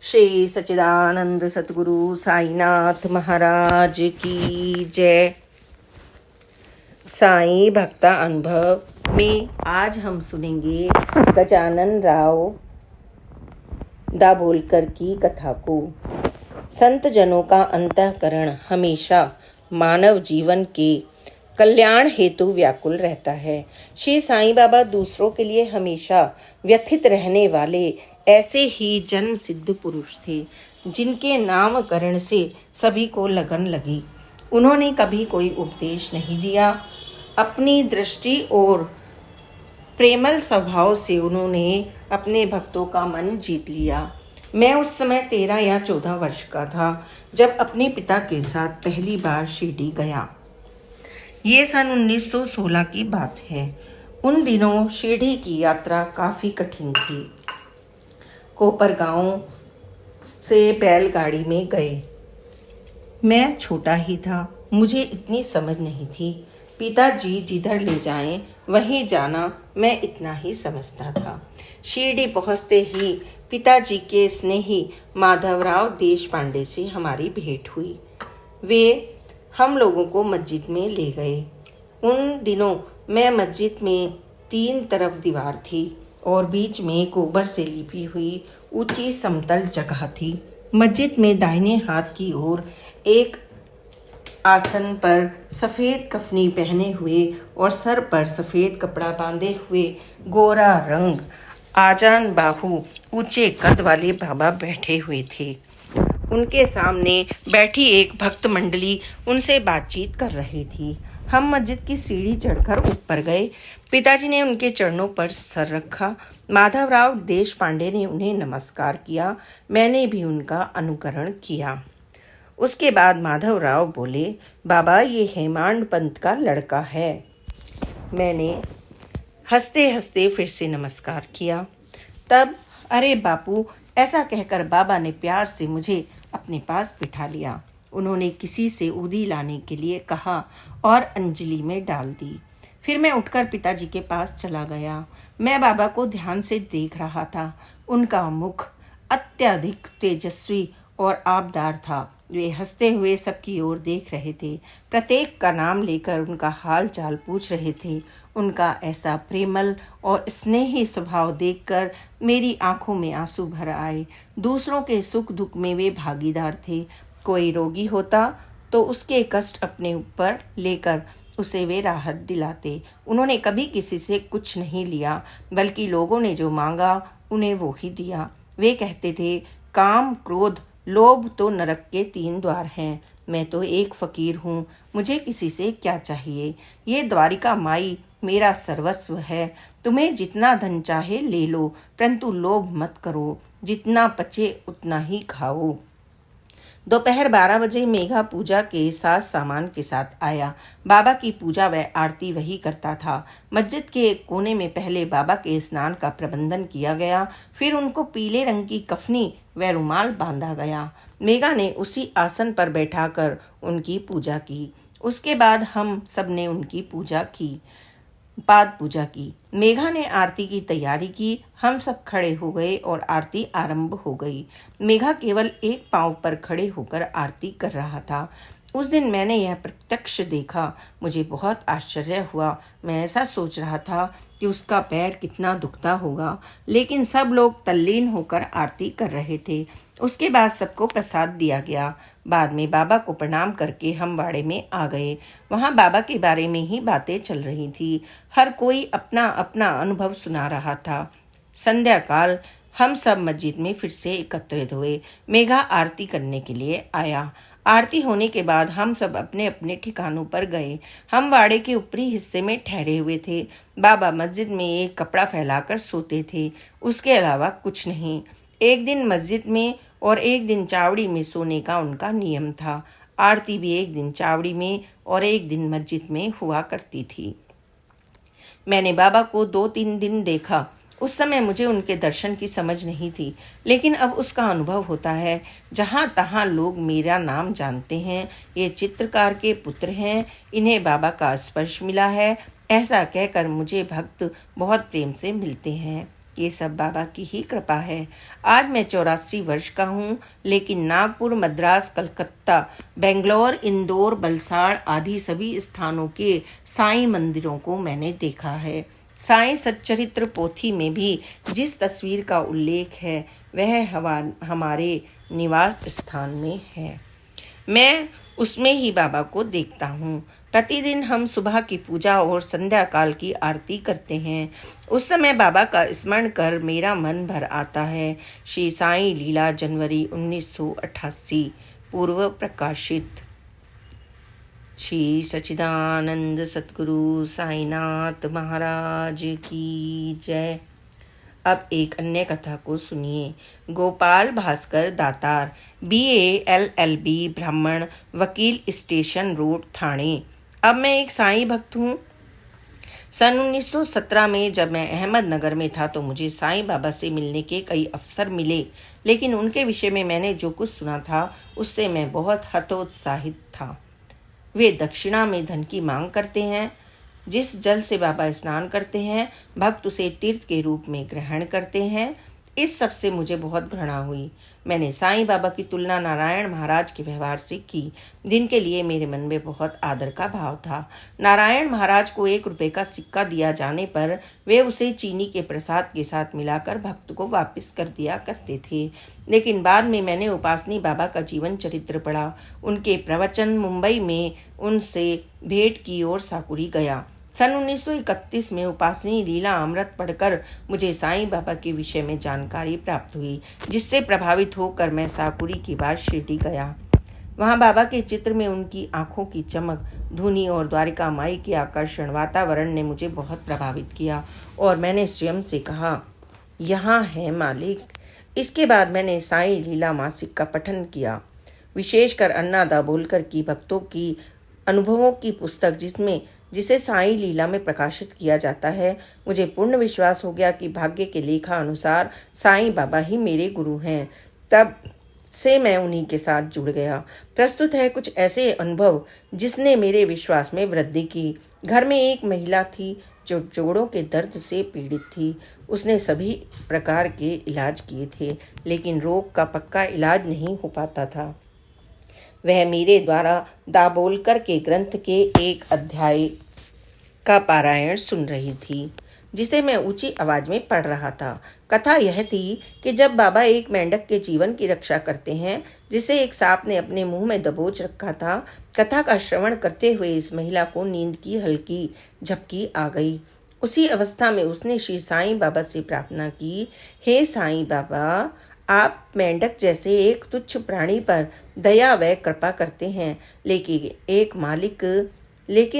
श्री सच्चिदानंद सतगुरु साईनाथ महाराज की जय। साईं भक्ता अनुभव में आज हम सुनेंगे गजानन राव दाभोलकर की कथा को। संत जनों का अंतःकरण हमेशा मानव जीवन के कल्याण हेतु व्याकुल रहता है। श्री साईं बाबा दूसरों के लिए हमेशा व्यथित रहने वाले ऐसे ही जन्म सिद्ध पुरुष थे, जिनके नामकरण से सभी को लगन लगी। उन्होंने कभी कोई उपदेश नहीं दिया। अपनी दृष्टि और प्रेमल स्वभाव से उन्होंने अपने भक्तों का मन जीत लिया। मैं उस समय 13 या 14 वर्ष का था जब अपने पिता के साथ पहली बार शिरडी गया। ये सन 1916 की बात है। उन दिनों शिरडी की यात्रा काफ़ी कठिन थी। कोपरगांव से बैलगाड़ी में गए। मैं छोटा ही था, मुझे इतनी समझ नहीं थी। पिताजी जिधर ले जाएं वहीं जाना, मैं इतना ही समझता था। शिरडी पहुंचते ही पिताजी के स्नेही माधवराव देशपांडे से हमारी भेंट हुई। वे हम लोगों को मस्जिद में ले गए। उन दिनों मैं मस्जिद में 3 तरफ दीवार थी और बीच में गोबर से लिपी हुई ऊंची समतल जगह थी। मस्जिद में दाहिने हाथ की ओर एक आसन पर सफ़ेद कफनी पहने हुए और सर पर सफ़ेद कपड़ा बांधे हुए गोरा रंग आजान बाहु ऊंचे कद वाले बाबा बैठे हुए थे। उनके सामने बैठी एक भक्त मंडली उनसे बातचीत कर रही थी। हम मस्जिद की सीढ़ी चढ़कर ऊपर गए। पिताजी ने उनके चरणों पर सर रखा। माधवराव देशपांडे ने उन्हें नमस्कार किया। मैंने भी उनका अनुकरण किया। उसके बाद माधवराव बोले, बाबा ये हेमांड पंत का लड़का है। मैंने हंसते हंसते फिर से नमस्कार किया। तब अरे बापू, ऐसा कहकर बाबा ने प्यार से मुझे अपने पास बिठा लिया। उन्होंने किसी से उदी लाने के लिए कहा और अंजलि में डाल दी। फिर मैं उठकर पिताजी के पास चला गया। मैं बाबा को ध्यान से देख रहा था। उनका मुख अत्यधिक तेजस्वी और आबदार था। वे हंसते हुए सबकी ओर देख रहे थे। प्रत्येक का नाम लेकर उनका हाल चाल पूछ रहे थे। उनका ऐसा प्रेमल और स्नेही स्वभाव देखकर मेरी आंखों में आंसू भर आए। दूसरों के सुख दुख में वे भागीदार थे। कोई रोगी होता तो उसके कष्ट अपने ऊपर लेकर उसे वे राहत दिलाते। उन्होंने कभी किसी से कुछ नहीं लिया, बल्कि लोगों ने जो मांगा उन्हें वो ही दिया। वे कहते थे, काम, क्रोध, लोभ तो नरक के 3 द्वार हैं। मैं तो एक फकीर हूँ, मुझे किसी से क्या चाहिए। ये द्वारिका माई मेरा सर्वस्व है। तुम्हें जितना धन चाहे ले लो, परंतु लोभ मत करो। जितना पचे उतना ही खाओ। दोपहर 12 बजे मेघा पूजा के साथ सामान के साथ आया। बाबा की पूजा व आरती वही करता था। मस्जिद के एक कोने में पहले बाबा के स्नान का प्रबंधन किया गया, फिर उनको पीले रंग की कफनी व रुमाल बांधा गया। मेघा ने उसी आसन पर बैठाकर उनकी पूजा की। उसके बाद हम सब ने उनकी पूजा की। मेघा ने आरती की तैयारी की। हम सब खड़े हो गए और आरती आरंभ हो गई। मेघा केवल एक पांव पर खड़े होकर आरती कर रहा था। उस दिन मैंने यह प्रत्यक्ष देखा। मुझे बहुत आश्चर्य हुआ। मैं ऐसा सोच रहा था कि उसका पैर कितना दुखता होगा, लेकिन सब लोग तल्लीन होकर आरती कर रहे थे। उसके बाद सबको प्रसाद दिया गया। बाद में बाबा को प्रणाम करके हम बाड़े में आ गए। वहाँ बाबा के बारे में ही बातें चल रही थी। हर कोई अपना अपना अनुभव सुना रहा था। संध्या काल हम सब मस्जिद में फिर से एकत्रित हुए। मेघा आरती करने के लिए आया। आरती होने के बाद हम सब अपने अपने ठिकानों पर गए। हम वाड़े के ऊपरी हिस्से में ठहरे हुए थे। बाबा मस्जिद में एक कपड़ा फैलाकर सोते थे, उसके अलावा कुछ नहीं। एक दिन मस्जिद में और एक दिन चावड़ी में सोने का उनका नियम था। आरती भी एक दिन चावड़ी में और एक दिन मस्जिद में हुआ करती थी। मैंने बाबा को 2-3 दिन देखा। उस समय मुझे उनके दर्शन की समझ नहीं थी, लेकिन अब उसका अनुभव होता है। जहाँ तहाँ लोग मेरा नाम जानते हैं। ये चित्रकार के पुत्र हैं, इन्हें बाबा का स्पर्श मिला है, ऐसा कहकर मुझे भक्त बहुत प्रेम से मिलते हैं। ये सब बाबा की ही कृपा है। आज मैं 84 वर्ष का हूँ, लेकिन नागपुर, मद्रास, कलकत्ता, बेंगलोर, इंदौर, वलसाड़ आदि सभी स्थानों के साईं मंदिरों को मैंने देखा है। साईं सच्चरित्र पोथी में भी जिस तस्वीर का उल्लेख है वह हमारे निवास स्थान में है। मैं उसमें ही बाबा को देखता हूँ। प्रतिदिन हम सुबह की पूजा और संध्या काल की आरती करते हैं। उस समय बाबा का स्मरण कर मेरा मन भर आता है। श्री साईं लीला, जनवरी 1988, पूर्व प्रकाशित। श्री सच्चिदानंद सतगुरु साईनाथ महाराज की जय। अब एक अन्य कथा को सुनिए। गोपाल भास्कर दातार, BA LLB, ब्राह्मण, वकील, स्टेशन रोड, ठाणे। अब मैं एक साईं भक्त हूँ। सन 1917 में जब मैं अहमदनगर में था तो मुझे साईं बाबा से मिलने के कई अवसर मिले, लेकिन उनके विषय में मैंने जो कुछ सुना था उससे मैं बहुत हतोत्साहित था। वे दक्षिणा में धन की मांग करते हैं। जिस जल से बाबा स्नान करते हैं भक्त उसे तीर्थ के रूप में ग्रहण करते हैं। इस सब से मुझे बहुत घृणा हुई। मैंने साईं बाबा की तुलना नारायण महाराज के व्यवहार से की, जिनके लिए मेरे मन में बहुत आदर का भाव था। नारायण महाराज को 1 रुपये का सिक्का दिया जाने पर वे उसे चीनी के प्रसाद के साथ मिलाकर भक्त को वापस कर दिया करते थे। लेकिन बाद में मैंने उपासनी बाबा का जीवन चरित्र पढ़ा, उनके प्रवचन, मुंबई में उनसे भेंट की और साकुरी गया। सन 1931 में उपासनी लीला अमृत पढ़कर मुझे साईं बाबा के विषय में जानकारी प्राप्त हुई, जिससे प्रभावित होकर मैं साकुरी की बात शिरडी गया। वहाँ बाबा के चित्र में उनकी आंखों की चमक, धुनी और द्वारिका माई के आकर्षण वातावरण ने मुझे बहुत प्रभावित किया और मैंने स्वयं से कहा, यहाँ है मालिक। इसके बाद मैंने साईं लीला मासिक का पठन किया, विशेषकर अन्ना दाभोलकर की भक्तों की अनुभवों की पुस्तक जिसे साईं लीला में प्रकाशित किया जाता है। मुझे पूर्ण विश्वास हो गया कि भाग्य के लेखा अनुसार साईं बाबा ही मेरे गुरु हैं। तब से मैं उन्हीं के साथ जुड़ गया। प्रस्तुत है कुछ ऐसे अनुभव जिसने मेरे विश्वास में वृद्धि की। घर में एक महिला थी जो जोड़ों के दर्द से पीड़ित थी। उसने सभी प्रकार के इलाज किए थे, लेकिन रोग का पक्का इलाज नहीं हो पाता था। वह मेरे द्वारा दाभोलकर के ग्रंथ के एक अध्याय का पारायण सुन रही थी, जिसे मैं ऊंची आवाज में पढ़ रहा था। कथा यह थी कि जब बाबा एक मेंढक के जीवन की रक्षा करते हैं, जिसे एक सांप ने अपने मुंह में दबोच रखा था। कथा का श्रवण करते हुए इस महिला को नींद की हल्की झपकी आ गई। उसी अवस्था में उसने श्री साईं बाबा से प्रार्थना की, हे साईं बाबा, आप मेंढक जैसे एक तुच्छ प्राणी पर दया व कृपा करते हैं, लेकिन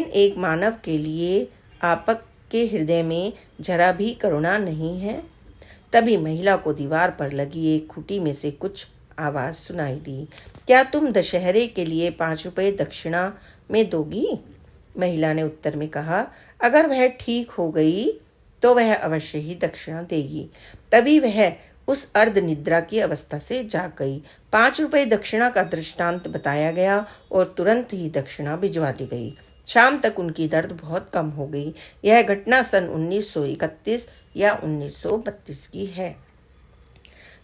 एक मानव के लिए आपके हृदय में जरा भी करुणा नहीं है। तभी महिला को दीवार पर लगी एक खूंटी में से कुछ आवाज सुनाई दी, क्या तुम दशहरे के लिए 5 रुपये दक्षिणा में दोगी? महिला ने उत्तर में कहा, अगर वह ठीक हो गई तो वह अवश्य ही दक्षिणा देगी। तभी वह उस अर्ध निद्रा की अवस्था से जाग गई। 5 रुपये दक्षिणा का दृष्टांत बताया गया और तुरंत ही दक्षिणा भिजवा दी गई। शाम तक उनकी दर्द बहुत कम हो गई। यह घटना सन 1931 या 1932 की है।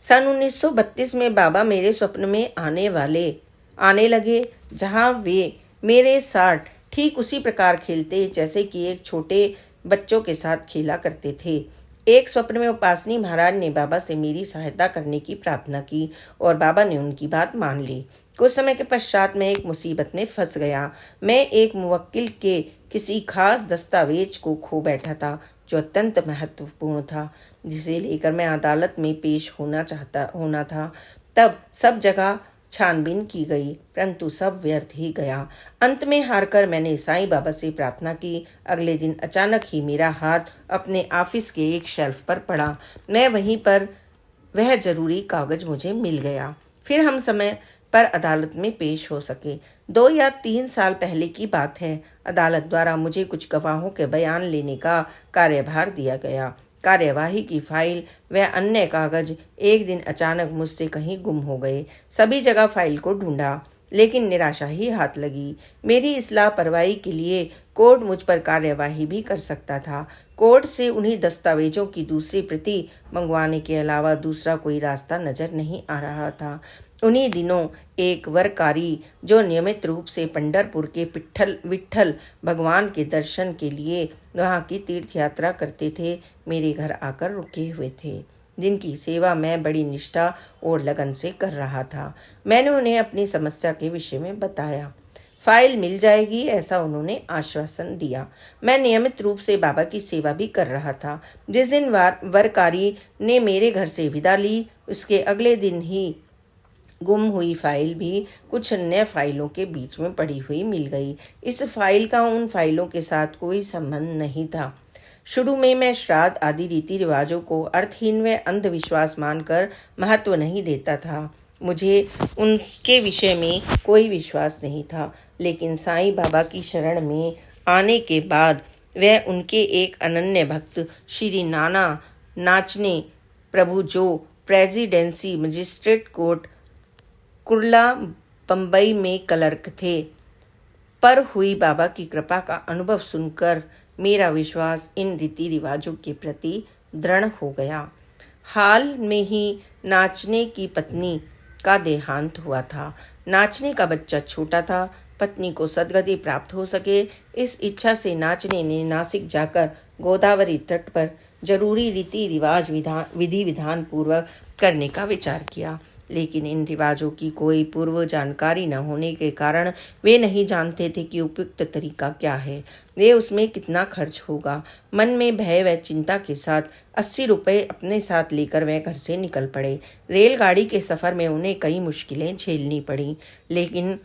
सन 1932 में बाबा मेरे स्वप्न में आने लगे, जहां वे मेरे साथ ठीक उसी प्रकार खेलते जैसे कि एक छोटे बच्चों के साथ खेला करते थे। एक स्वप्न में उपासनी महाराज ने बाबा से मेरी सहायता करने की प्रार्थना की और बाबा ने उनकी बात मान ली। कुछ समय के पश्चात मैं एक मुसीबत में फंस गया। मैं एक मुवक्किल के किसी खास दस्तावेज को खो बैठा था जो अत्यंत महत्वपूर्ण था, जिसे लेकर मैं अदालत में पेश होना था। तब सब जगह छानबीन की गई, परंतु सब व्यर्थ ही गया। अंत में हारकर मैंने साईं बाबा से प्रार्थना की। अगले दिन अचानक ही मेरा हाथ अपने ऑफिस के एक शेल्फ पर पड़ा। मैं वहीं पर वह जरूरी कागज मुझे मिल गया। फिर हम समय पर अदालत में पेश हो सके। 2 या 3 साल पहले की बात है। अदालत द्वारा मुझे कुछ गवाहों के बयान लेने का कार्यभार दिया गया। कार्यवाही की फाइल व अन्य कागज एक दिन अचानक मुझसे कहीं गुम हो गए। सभी जगह फाइल को ढूंढा, लेकिन निराशा ही हाथ लगी। मेरी इस लापरवाही के लिए कोर्ट मुझ पर कार्यवाही भी कर सकता था। कोर्ट से उन्हीं दस्तावेजों की दूसरी प्रति मंगवाने के अलावा दूसरा कोई रास्ता नजर नहीं आ रहा था। उन्हीं दिनों एक वरकारी जो नियमित रूप से पंढरपुर के विट्ठल भगवान के दर्शन के लिए वहाँ की तीर्थ यात्रा करते थे, मेरे घर आकर रुके हुए थे, जिनकी सेवा मैं बड़ी निष्ठा और लगन से कर रहा था। मैंने उन्हें अपनी समस्या के विषय में बताया। फाइल मिल जाएगी ऐसा उन्होंने आश्वासन दिया। मैं नियमित रूप से बाबा की सेवा भी कर रहा था। जिस दिन वरकारी ने मेरे घर से विदा ली, उसके अगले दिन ही गुम हुई फाइल भी कुछ अन्य फाइलों के बीच में पड़ी हुई मिल गई। इस फाइल का उन फाइलों के साथ कोई संबंध नहीं था। शुरू में मैं श्राद्ध आदि रीति रिवाजों को अर्थहीन व अंधविश्वास मानकर महत्व नहीं देता था। मुझे उनके विषय में कोई विश्वास नहीं था, लेकिन साईं बाबा की शरण में आने के बाद वह उनके एक अनन्य भक्त श्री नाना नाचने प्रभु जो presidency magistrate court Kurla Bombay में क्लर्क थे, पर हुई बाबा की कृपा का अनुभव सुनकर मेरा विश्वास इन रीति रिवाजों के प्रति दृढ़ हो गया। हाल में ही नाचने की पत्नी का देहांत हुआ था। नाचने का बच्चा छोटा था। पत्नी को सद्गति प्राप्त हो सके, इस इच्छा से नाचने ने नासिक जाकर गोदावरी तट पर जरूरी रीति रिवाज विधि विधान पूर्वक करने का विचार किया, लेकिन इन रिवाजों की कोई पूर्व जानकारी न होने के कारण वे नहीं जानते थे कि उपयुक्त तरीका क्या है, वे उसमें कितना खर्च होगा। मन में भय व चिंता के साथ 80 रुपये अपने साथ लेकर वह घर से निकल पड़े। रेलगाड़ी के सफ़र में उन्हें कई मुश्किलें झेलनी पड़ी, लेकिन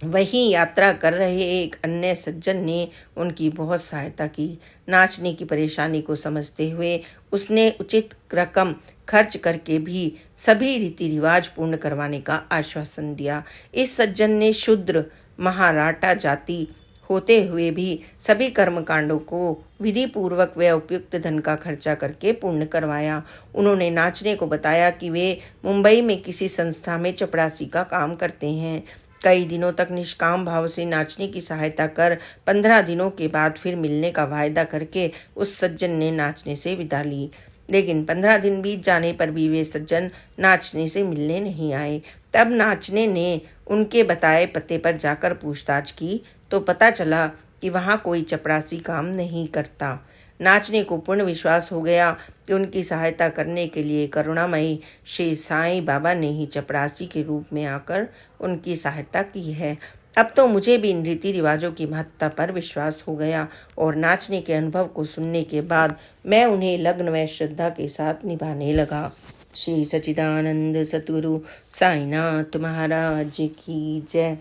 वहीं यात्रा कर रहे एक अन्य सज्जन ने उनकी बहुत सहायता की। नाचने की परेशानी को समझते हुए उसने उचित रकम खर्च करके भी सभी रीति रिवाज पूर्ण करवाने का आश्वासन दिया। इस सज्जन ने शूद्र महाराठा जाति होते हुए भी सभी कर्मकांडों को विधि पूर्वक व उपयुक्त धन का खर्चा करके पूर्ण करवाया। उन्होंने नाचने को बताया कि वे मुंबई में किसी संस्था में चपरासी का काम करते हैं। कई दिनों तक निष्काम भाव से नाचने की सहायता कर 15 दिनों के बाद फिर मिलने का वायदा करके उस सज्जन ने नाचने से विदा ली, लेकिन 15 दिन बीत जाने पर भी वे सज्जन नाचने से मिलने नहीं आए। तब नाचने ने उनके बताए पते पर जाकर पूछताछ की तो पता चला कि वहाँ कोई चपरासी काम नहीं करता। नाचने को पूर्ण विश्वास हो गया कि उनकी सहायता करने के लिए करुणामयी श्री साईं बाबा ने ही चपरासी के रूप में आकर उनकी सहायता की है। अब तो मुझे भी इन रीति रिवाजों की महत्ता पर विश्वास हो गया और नाचने के अनुभव को सुनने के बाद मैं उन्हें लग्न व श्रद्धा के साथ निभाने लगा। श्री सच्चिदानंद सतगुरु साईनाथ महाराज की जय।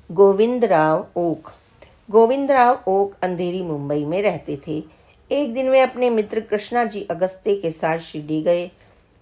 गोविंदराव ओक अंधेरी मुंबई में रहते थे। एक दिन वे अपने मित्र कृष्णा जी अगस्त्य के साथ शिरडी गए।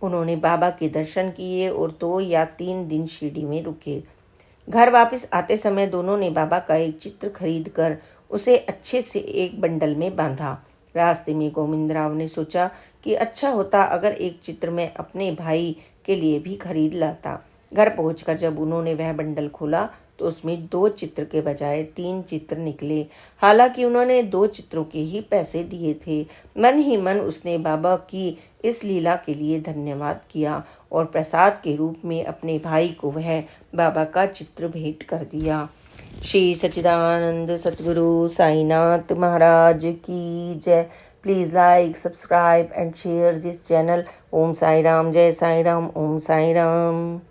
उन्होंने बाबा के दर्शन किए और 2 या 3 दिन शिरडी में रुके। घर वापस आते समय दोनों ने बाबा का एक चित्र खरीद कर उसे अच्छे से एक बंडल में बांधा। रास्ते में गोविंदराव ने सोचा कि अच्छा होता अगर एक चित्र मैं अपने भाई के लिए भी खरीद लाता। घर पहुंचकर जब उन्होंने वह बंडल खोला तो उसमें 2 चित्र के बजाय 3 चित्र निकले। हालांकि उन्होंने 2 चित्रों के ही पैसे दिए थे। मन ही मन उसने बाबा की इस लीला के लिए धन्यवाद किया और प्रसाद के रूप में अपने भाई को वह बाबा का चित्र भेंट कर दिया। श्री सच्चिदानंद सतगुरु साईनाथ महाराज की जय। Please like, subscribe and share this channel. Om Sai Ram, जय साई राम, ओम साई राम।